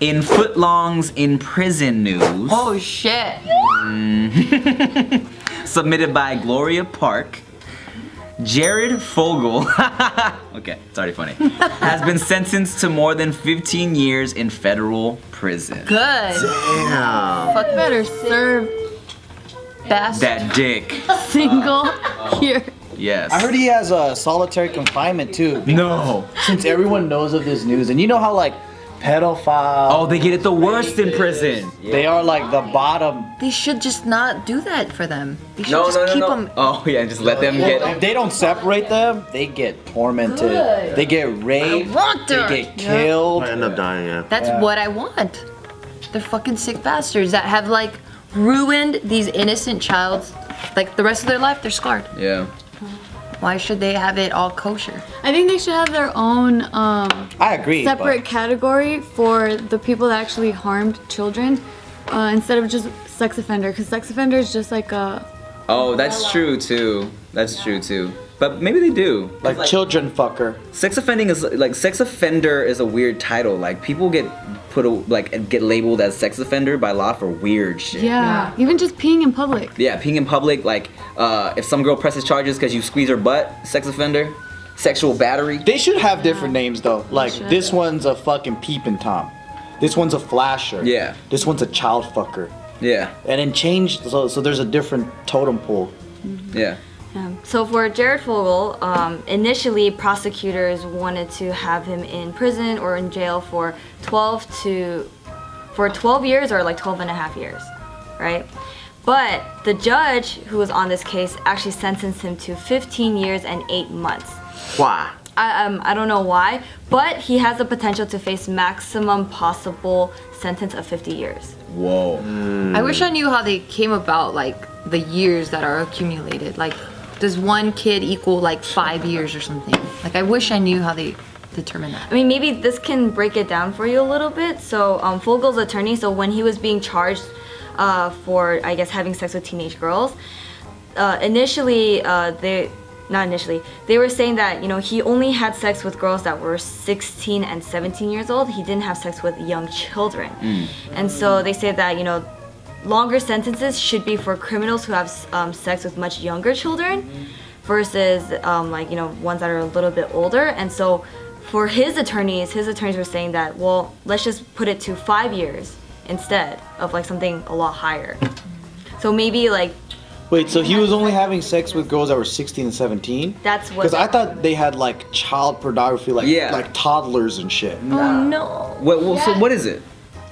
In footlongs in prison news. Oh shit. Submitted by Gloria Park. Jared Fogle, okay, it's already funny, has been sentenced to more than 15 years in federal prison. Good. Damn. Fuck better serve bastard. That dick. Single here. Yes. I heard he has a solitary confinement too. No. Since everyone knows of this news, and you know how like pedophiles. Oh, they get it the worst in prison. They are like the bottom. They should just not do that for them. They should just keep them. Oh yeah, just let them get. If they don't separate them, they get tormented. Good. They get raped. I want They that. get killed. I end up dying, yeah. That's what I want. They're fucking sick bastards that have like ruined these innocent childs. Like the rest of their life, they're scarred. Yeah. Why should they have it all kosher? I think they should have their own I agree. separate but category for the people that actually harmed children instead of just sex offender, because sex offender is just like a. Oh, that's true too. That's true too. But maybe they do. like children fucker. Sex offending is like sex offender is a weird title. Like people get get labeled as sex offender by law for weird shit. Yeah. Even just peeing in public. Yeah, peeing in public. Like if some girl presses charges because you squeeze her butt, sex offender. Sexual battery. They should have different names though. Like should. this one's a fucking peeping tom. This one's a flasher. Yeah. This one's a child fucker. Yeah. And then change so there's a different totem pole. Yeah. So for Jared Fogle, initially prosecutors wanted to have him in prison or in jail for 12 years or like 12 and a half years, right? But the judge who was on this case actually sentenced him to 15 years and 8 months. Why? I don't know why, but he has the potential to face maximum possible sentence of 50 years. Whoa. I wish I knew how they came about, like the years that are accumulated. Like, does one kid equal like 5 years or something? Like, I wish I knew how they determine that. I mean, maybe this can break it down for you a little bit. So Fogle's attorney, so when he was being charged for, I guess, having sex with teenage girls, they were saying that, you know, he only had sex with girls that were 16 and 17 years old. He didn't have sex with young children. And so they say that, you know, longer sentences should be for criminals who have sex with much younger children versus like, you know, ones that are a little bit older. And so for his attorneys were saying that, well, let's just put it to 5 years instead of like something a lot higher. So maybe like. Wait, so he was only having sex with girls that were 16 and 17? That's what. Because I thought they had like child pornography, like like toddlers and shit. Oh no. Well, so what is it?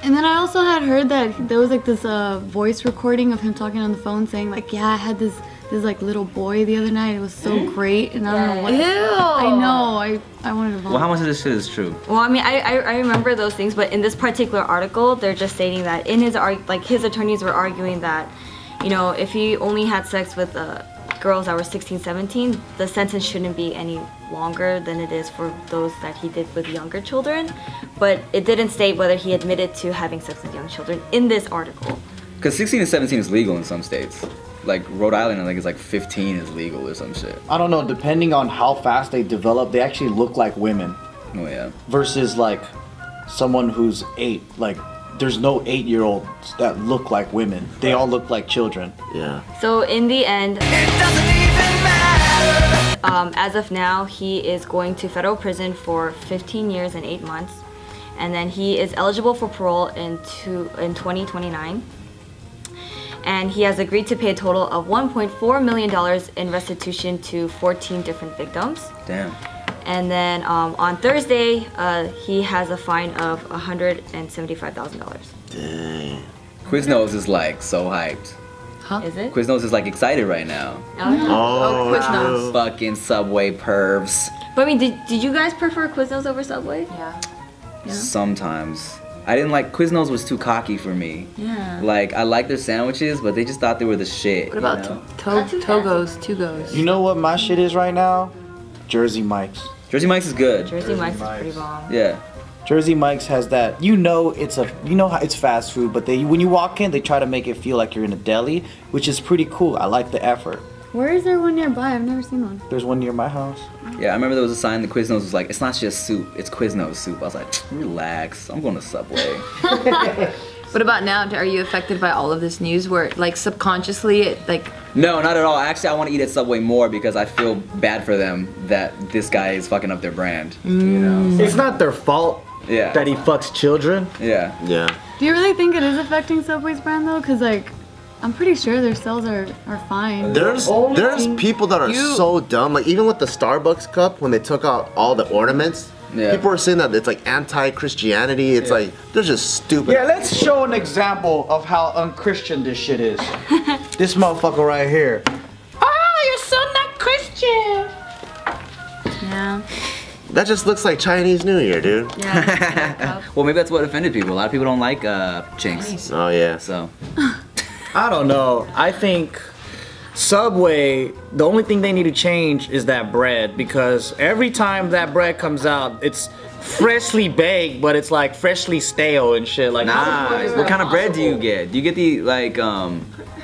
And then I also had heard that there was like this voice recording of him talking on the phone saying like, yeah, I had this like little boy the other night. It was so great, and I don't know what. Ew. I know. I wanted to vomit. Well, how much of this shit is true? Well, I mean, I remember those things, but in this particular article, they're just stating that in his his attorneys were arguing that, you know, if he only had sex with girls that were 16, 17, the sentence shouldn't be any longer than it is for those that he did with younger children. But it didn't state whether he admitted to having sex with young children in this article. Because 16 and 17 is legal in some states. Like Rhode Island, I think it's like 15 is legal or some shit. I don't know, depending on how fast they develop, they actually look like women. Oh yeah. Versus like someone who's 8. Like there's no 8-year-olds that look like women. They all look like children. Yeah. So in the end, as of now, he is going to federal prison for 15 years and 8 months. And then he is eligible for parole in 2029. And he has agreed to pay a total of $1.4 million in restitution to 14 different victims. Damn. And then on Thursday, he has a fine of $175,000. Dang. Quiznos is like so hyped. Is it? Quiznos is like excited right now. Oh, Quiznos. Fucking Subway pervs. But I mean, did you guys prefer Quiznos over Subway? Yeah. Sometimes. I didn't like Quiznos was too cocky for me. Yeah. Like I like their sandwiches, but they just thought they were the shit. What about you know? Togos? You know what my shit is right now? Jersey Mike's. Jersey Mike's is good. Jersey Mike's is pretty bomb. Yeah. Jersey Mike's has that. You know how it's fast food, but when you walk in, they try to make it feel like you're in a deli, which is pretty cool. I like the effort. Where is there one nearby? I've never seen one. There's one near my house. Yeah, I remember there was a sign. The Quiznos was like, "It's not just soup, it's Quiznos soup." I was like, "Relax, I'm going to Subway." What about now? Are you affected by all of this news where, like, subconsciously, it, like... No, not at all. Actually, I want to eat at Subway more because I feel bad for them that this guy is fucking up their brand. You know? It's not their fault Yeah. that he fucks children. Yeah. Yeah. Do you really think it is affecting Subway's brand though? Cause like, I'm pretty sure their sales are fine. There's people that are so dumb. Like even with the Starbucks cup, when they took out all the ornaments, people are saying that it's like anti-Christianity. It's like they're just stupid. Yeah, let's show an example of how unchristian this shit is. This motherfucker right here. Oh, you're so not Christian. Yeah. That just looks like Chinese New Year, dude. Yeah. Well, maybe that's what offended people. A lot of people don't like chinks. Oh yeah. So. I don't know. I think Subway, the only thing they need to change is that bread, because every time that bread comes out, it's freshly baked, but it's like freshly stale and shit. Like, Nah. What kind of bread do you get? Do you get the like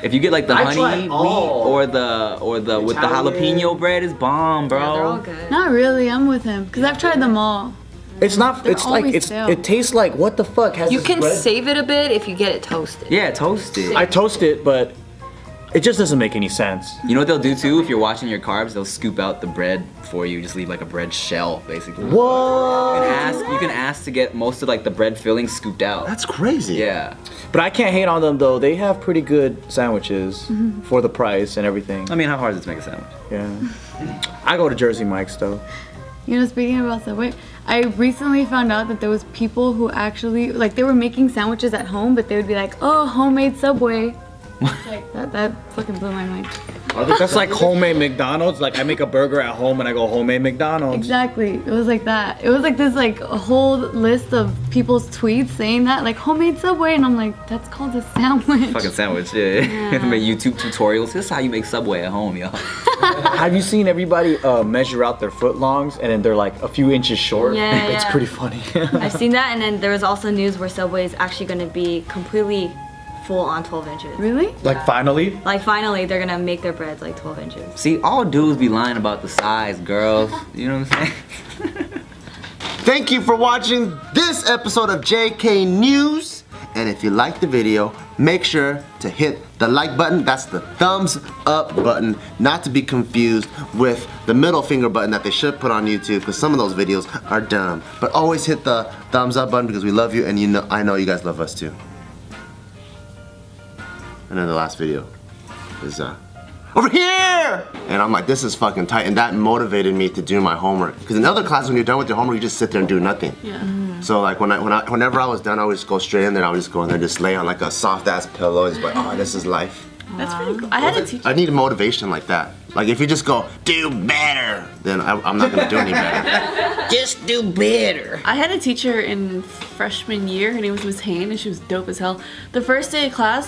if you get like the I honey tried wheat all. or the with the jalapeno bread is bomb, bro. Yeah, they're all good. Not really. I'm with him. Cause I've tried them all. it's not. They're It's like always it's. stale. It tastes like what the fuck has You this can bread? save it a bit if you get it toasted. Yeah, toasted. I toast it, but it just doesn't make any sense. You know what they'll do too? If you're watching your carbs, they'll scoop out the bread for you. Just leave like a bread shell, basically. Whoa! You can ask to get most of like the bread filling scooped out. That's crazy. Yeah. But I can't hate on them though. They have pretty good sandwiches for the price and everything. I mean, how hard is it to make a sandwich? Yeah. I go to Jersey Mike's though. You know, speaking about Subway, I recently found out that there was people who actually, like, they were making sandwiches at home, but they would be like, oh, homemade Subway. Like, that fucking blew my mind. That's like homemade McDonald's. Like I make a burger at home and I go homemade McDonald's. Exactly. It was like that. It was like this, like, a whole list of people's tweets saying that, like, homemade Subway, and I'm like, that's called a sandwich. Fucking sandwich, yeah. You have to make YouTube tutorials. This is how you make Subway at home, yo. Have you seen everybody measure out their foot longs and then they're like a few inches short? Yeah, It's yeah. pretty funny. I've seen that, and then there was also news where Subway is actually going to be completely full on 12 inches. Really? Like finally? Like finally, they're gonna make their breads like 12 inches. See, all dudes be lying about the size, girls. You know what I'm saying? Thank you for watching this episode of JK News. And if you liked the video, make sure to hit the like button. That's the thumbs up button, not to be confused with the middle finger button that they should put on YouTube, because some of those videos are dumb. But always hit the thumbs up button because we love you, and I know you guys love us too. And then the last video is over here! And I'm like, this is fucking tight, and that motivated me to do my homework. Because in other classes, when you're done with your homework, you just sit there and do nothing. Yeah. So like whenever I was done, I would just go straight in there. I would just go in there and just lay on like a soft ass pillow. It's like, oh, this is life. That's pretty cool. I had a teacher. I need motivation like that. Like if you just go, do better, then I'm not gonna do any better. Just do better. I had a teacher in freshman year. Her name was Miss Hain, and she was dope as hell. The first day of class,